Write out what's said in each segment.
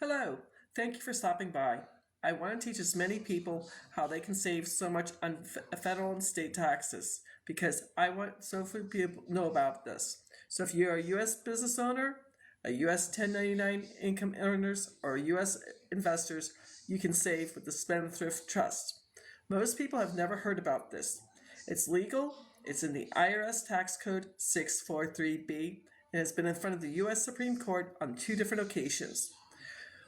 Hello, thank you for stopping by. I want to teach as many people how they can save so much on federal and state taxes because I want so few people know about this. So if you're a U.S. business owner, a U.S. 1099 income earners, or U.S. investors, you can save with the Spendthrift Trust. Most people have never heard about this. It's legal, it's in the IRS Tax Code 643B, and has been in front of the U.S. Supreme Court on two different occasions.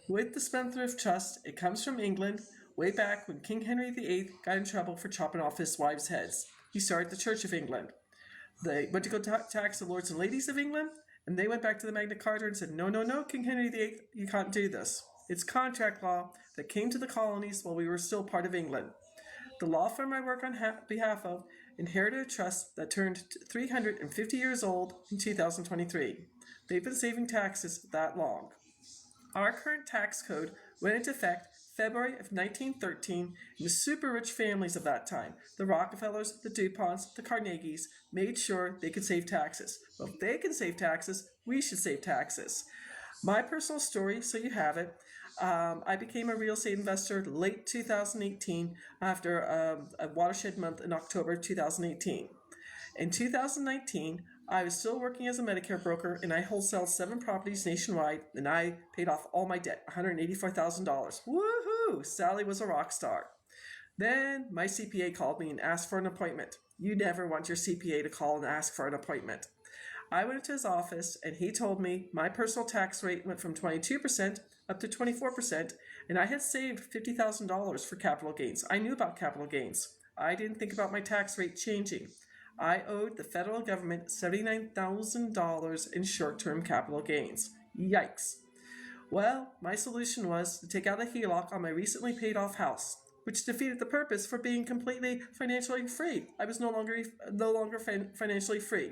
With the Spendthrift Trust, it comes from England, way back when King Henry VIII got in trouble for chopping off his wives' heads. He started the Church of England. They went to go tax the lords and ladies of England, and they went back to the Magna Carta and said, no, no, no, King Henry VIII, you can't do this. It's contract law that came to the colonies while we were still part of England. The law firm I work on behalf of inherited a trust that turned 350 years old in 2023. They've been saving taxes that long. Our current tax code went into effect February of 1913, and the super rich families of that time, the Rockefellers, the DuPonts, the Carnegies, made sure they could save taxes. Well, if they can save taxes, we should save taxes. My personal story, so you have it. I became a real estate investor late 2018 after a watershed month in October 2018. In 2019, I was still working as a Medicare broker, and I wholesaled 7 properties nationwide, and I paid off all my debt, $184,000. Woohoo! Sally was a rock star. Then my CPA called me and asked for an appointment. You never want your CPA to call and ask for an appointment. I went to his office, and he told me my personal tax rate went from 22% up to 24%, and I had saved $50,000 for capital gains. I knew about capital gains. I didn't think about my tax rate changing. I owed the federal government $79,000 in short-term capital gains. Yikes. Well, my solution was to take out a HELOC on my recently paid off house, which defeated the purpose for being completely financially free. I was no longer financially free.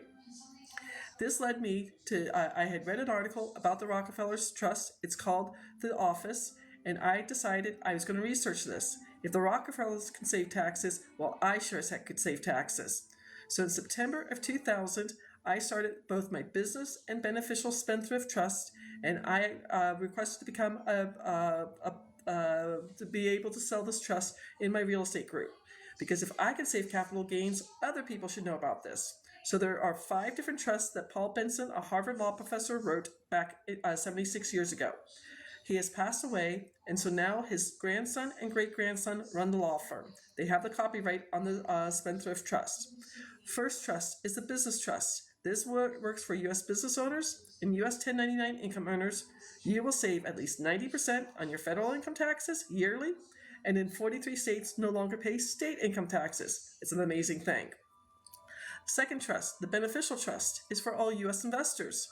This led me to, I had read an article about the Rockefellers Trust. It's called The Office, and I decided I was going to research this. If the Rockefellers can save taxes, well, I sure as heck could save taxes. So in September of 2000, I started both my business and beneficial Spendthrift Trust, and I requested to become to be able to sell this trust in my real estate group. Because if I can save capital gains, other people should know about this. So there are 5 different trusts that Paul Benson, a Harvard law professor, wrote back 76 years ago. He has passed away, and so now his grandson and great-grandson run the law firm. They have the copyright on the Spendthrift Trust. First trust is the business trust. This works for U.S. business owners and U.S. 1099 income earners. You will save at least 90% on your federal income taxes yearly, and in 43 states no longer pay state income taxes. It's an amazing thing. Second trust, the beneficial trust, is for all U.S. investors.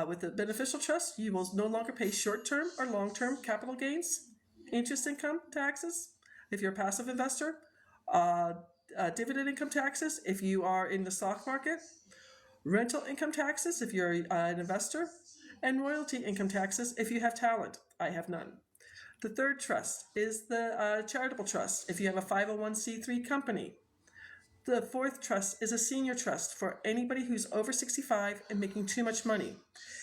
With the beneficial trust, you will no longer pay short-term or long-term capital gains, interest income taxes if you're a passive investor, dividend income taxes if you are in the stock market, rental income taxes if you're an investor, and royalty income taxes if you have talent. I have none. The third trust is the charitable trust if you have a 501c3 company. The fourth trust is a senior trust for anybody who's over 65 and making too much money.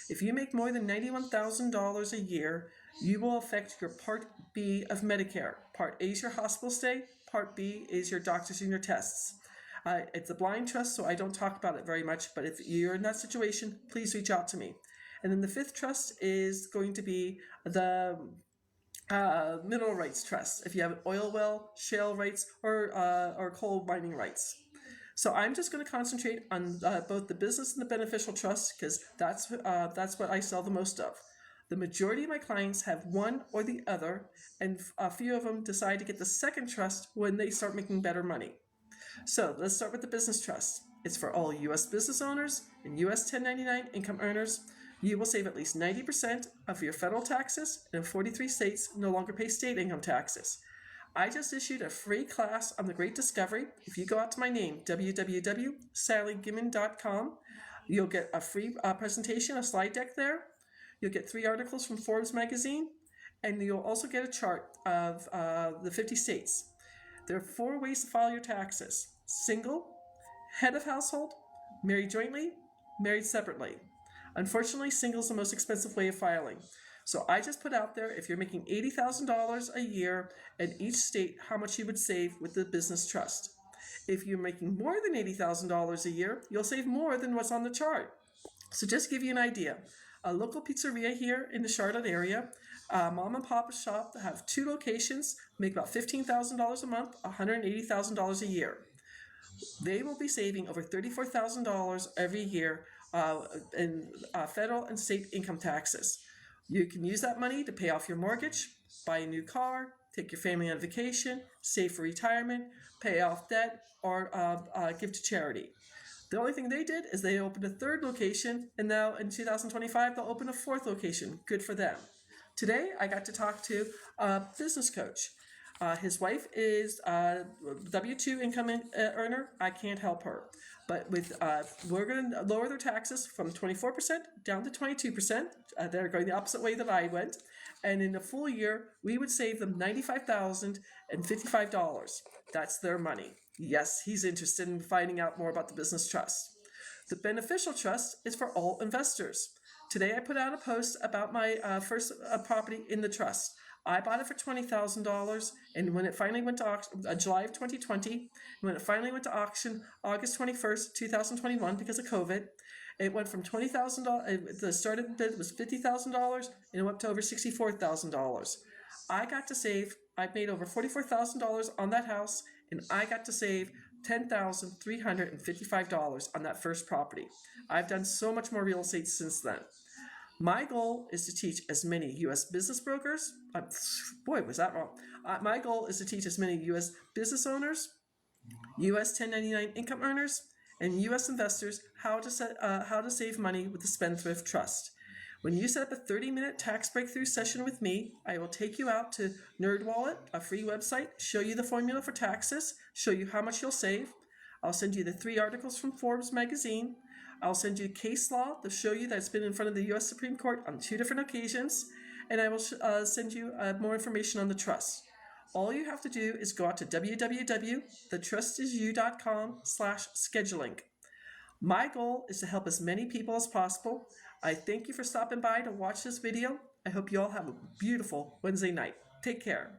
If you make more than $91,000 a year, you will affect your Part B of Medicare. Part A is your hospital stay. Part B is your doctors and your tests. It's a blind trust, so I don't talk about it very much, but if you're in that situation, please reach out to me. And then the fifth trust is going to be the mineral rights trust, if you have an oil well, shale rights, or coal mining rights. So I'm just going to concentrate on both the business and the beneficial trust because that's what I sell the most of. The majority of my clients have one or the other, and a few of them decide to get the second trust when they start making better money. So let's start with the business trust. It's for all U.S. business owners and U.S. 1099 income earners. You will save at least 90% of your federal taxes, and in 43 states no longer pay state income taxes. I just issued a free class on the Great Discovery. If you go out to my name, www.sallygimmon.com, you'll get a free presentation, a slide deck there. You'll get 3 articles from Forbes magazine, and you'll also get a chart of the 50 states. There are 4 ways to file your taxes: single, head of household, married jointly, married separately. Unfortunately, single is the most expensive way of filing. So I just put out there, if you're making $80,000 a year in each state, how much you would save with the business trust. If you're making more than $80,000 a year, you'll save more than what's on the chart. So just give you an idea, a local pizzeria here in the Charlotte area, mom and pop shop that have 2 locations, make about $15,000 a month, $180,000 a year. They will be saving over $34,000 every year in federal and state income taxes. You can use that money to pay off your mortgage, buy a new car, take your family on vacation, save for retirement, pay off debt, or give to charity. The only thing they did is they opened a 3rd location, and now in 2025 they'll open a 4th location. Good for them. Today I got to talk to a business coach. His wife is a W-2 income earner. I can't help her. But we're going to lower their taxes from 24% down to 22%. They're going the opposite way that I went. And in a full year, we would save them $95,055. That's their money. Yes, he's interested in finding out more about the business trust. The beneficial trust is for all investors. Today I put out a post about my first property in the trust. I bought it for $20,000, and when it finally went to auction, July of 2020, when it finally went to auction, August 21st, 2021, because of COVID, it went from $20,000, the starting bid was $50,000, and it went up to over $64,000. I made over $44,000 on that house, and I got to save $10,355 on that first property. I've done so much more real estate since then. My goal is to teach as many U.S. business brokers, my goal is to teach as many U.S. business owners, U.S. 1099 income earners, and U.S. investors how to save money with the Spendthrift Trust. When you set up a 30-minute tax breakthrough session with me, I will take you out to NerdWallet, a free website, show you the formula for taxes, show you how much you'll save. I'll send you the 3 articles from Forbes magazine. I'll send you case law to show you that it's been in front of the U.S. Supreme Court on 2 different occasions, and I will send you more information on the trust. All you have to do is go out to www.thetrustisyou.com/scheduling. My goal is to help as many people as possible. I thank you for stopping by to watch this video. I hope you all have a beautiful Wednesday night. Take care.